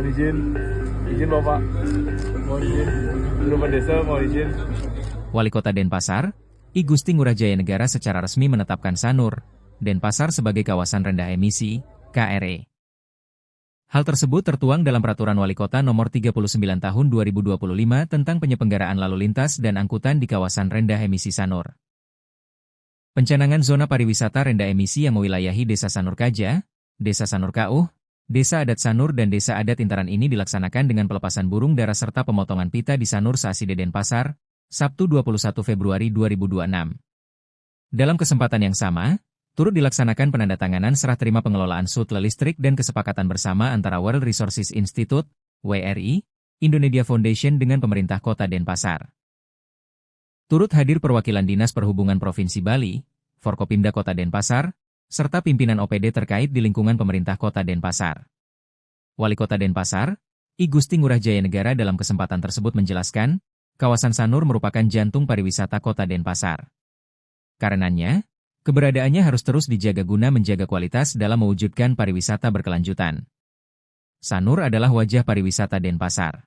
Mohon izin, izin Bapak, mohon izin, Perubahan Desa, mohon izin. Wali Kota Denpasar, I Gusti Ngurah Jaya Negara secara resmi menetapkan Sanur, Denpasar sebagai kawasan rendah emisi, KRE. Hal tersebut tertuang dalam Peraturan Wali Kota Nomor 39 Tahun 2025 tentang penyelenggaraan lalu lintas dan angkutan di kawasan rendah emisi Sanur. Pencanangan zona pariwisata rendah emisi yang mewilayahi Desa Sanur Kaja, Desa Sanur Kauh, Desa Adat Sanur dan Desa Adat Intaran ini dilaksanakan dengan pelepasan burung dara serta pemotongan pita di Sanur Saaside Denpasar, Sabtu 21 Februari 2026. Dalam kesempatan yang sama, turut dilaksanakan penandatanganan serah terima pengelolaan Sutle Listrik dan kesepakatan bersama antara World Resources Institute, WRI, Indonesia Foundation dengan pemerintah Kota Denpasar. Turut hadir perwakilan Dinas Perhubungan Provinsi Bali, Forkopimda Kota Denpasar, serta pimpinan OPD terkait di lingkungan pemerintah Kota Denpasar. Wali Kota Denpasar, I Gusti Ngurah Jaya Negara dalam kesempatan tersebut menjelaskan, kawasan Sanur merupakan jantung pariwisata Kota Denpasar. Karenanya, keberadaannya harus terus dijaga guna menjaga kualitas dalam mewujudkan pariwisata berkelanjutan. Sanur adalah wajah pariwisata Denpasar.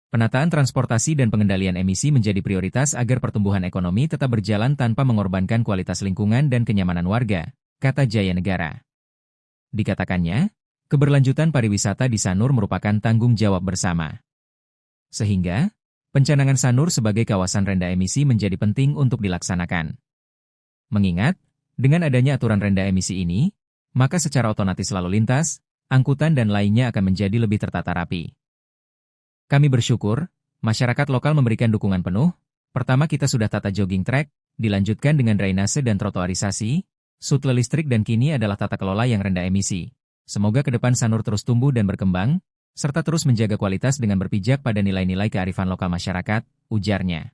Penataan transportasi dan pengendalian emisi menjadi prioritas agar pertumbuhan ekonomi tetap berjalan tanpa mengorbankan kualitas lingkungan dan kenyamanan warga, kata Jaya Negara. Dikatakannya, keberlanjutan pariwisata di Sanur merupakan tanggung jawab bersama. Sehingga, pencanangan Sanur sebagai kawasan rendah emisi menjadi penting untuk dilaksanakan. Mengingat, dengan adanya aturan rendah emisi ini, maka secara otomatis lalu lintas, angkutan dan lainnya akan menjadi lebih tertata rapi. Kami bersyukur, masyarakat lokal memberikan dukungan penuh. Pertama kita sudah tata jogging track, dilanjutkan dengan drainase dan trotoarisasi, sutle listrik dan kini adalah tata kelola yang rendah emisi. Semoga ke depan Sanur terus tumbuh dan berkembang, serta terus menjaga kualitas dengan berpijak pada nilai-nilai kearifan lokal masyarakat, ujarnya.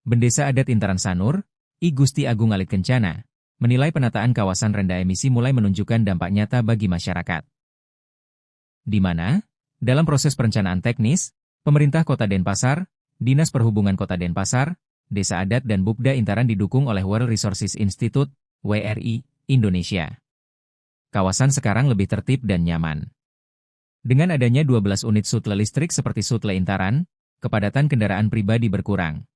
Bendesa Adat Intaran Sanur, I Gusti Agung Alit Kencana, menilai penataan kawasan rendah emisi mulai menunjukkan dampak nyata bagi masyarakat. Di mana, dalam proses perencanaan teknis, pemerintah Kota Denpasar, Dinas Perhubungan Kota Denpasar, Desa Adat dan Bupda Intaran didukung oleh World Resources Institute, WRI, Indonesia. Kawasan sekarang lebih tertib dan nyaman. Dengan adanya 12 unit sutle listrik seperti Sutle Intaran, kepadatan kendaraan pribadi berkurang.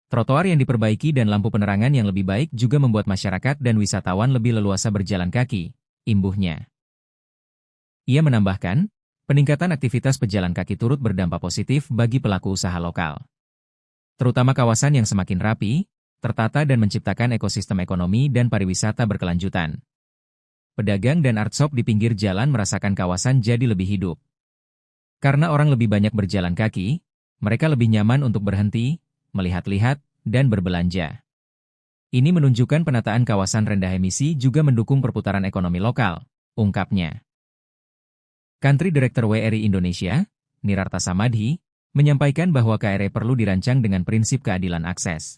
Trotoar yang diperbaiki dan lampu penerangan yang lebih baik juga membuat masyarakat dan wisatawan lebih leluasa berjalan kaki, imbuhnya. Ia menambahkan, peningkatan aktivitas pejalan kaki turut berdampak positif bagi pelaku usaha lokal. Terutama kawasan yang semakin rapi, tertata dan menciptakan ekosistem ekonomi dan pariwisata berkelanjutan. Pedagang dan art shop di pinggir jalan merasakan kawasan jadi lebih hidup. Karena orang lebih banyak berjalan kaki, mereka lebih nyaman untuk berhenti, melihat-lihat, dan berbelanja. Ini menunjukkan penataan kawasan rendah emisi juga mendukung perputaran ekonomi lokal, ungkapnya. Country Director WRI Indonesia, Nirarta Samadhi, menyampaikan bahwa KRE perlu dirancang dengan prinsip keadilan akses.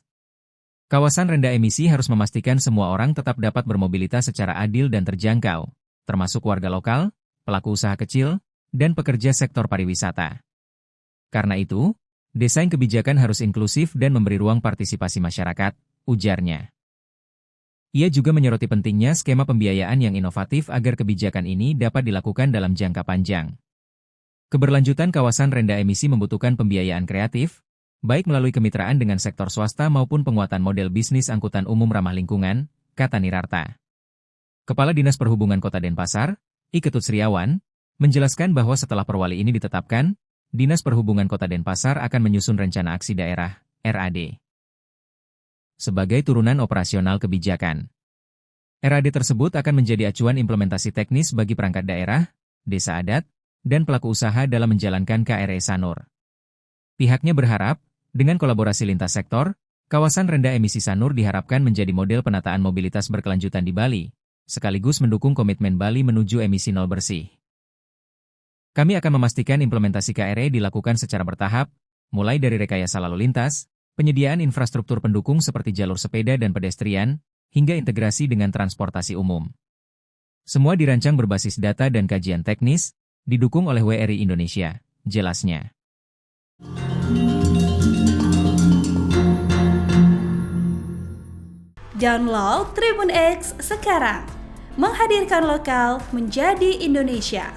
Kawasan rendah emisi harus memastikan semua orang tetap dapat bermobilitas secara adil dan terjangkau, termasuk warga lokal, pelaku usaha kecil, dan pekerja sektor pariwisata. Karena itu, desain kebijakan harus inklusif dan memberi ruang partisipasi masyarakat, ujarnya. Ia juga menyoroti pentingnya skema pembiayaan yang inovatif agar kebijakan ini dapat dilakukan dalam jangka panjang. Keberlanjutan kawasan rendah emisi membutuhkan pembiayaan kreatif, baik melalui kemitraan dengan sektor swasta maupun penguatan model bisnis angkutan umum ramah lingkungan, kata Nirarta. Kepala Dinas Perhubungan Kota Denpasar, I Ketut Sriawan, menjelaskan bahwa setelah perwali ini ditetapkan, Dinas Perhubungan Kota Denpasar akan menyusun rencana aksi daerah, RAD. Sebagai turunan operasional kebijakan. RAD tersebut akan menjadi acuan implementasi teknis bagi perangkat daerah, desa adat, dan pelaku usaha dalam menjalankan KRE Sanur. Pihaknya berharap, dengan kolaborasi lintas sektor, kawasan rendah emisi Sanur diharapkan menjadi model penataan mobilitas berkelanjutan di Bali, sekaligus mendukung komitmen Bali menuju emisi nol bersih. Kami akan memastikan implementasi KRE dilakukan secara bertahap, mulai dari rekayasa lalu lintas, penyediaan infrastruktur pendukung seperti jalur sepeda dan pedestrian, hingga integrasi dengan transportasi umum. Semua dirancang berbasis data dan kajian teknis, didukung oleh WRI Indonesia, jelasnya. Download Tribun X sekarang, menghadirkan lokal menjadi Indonesia.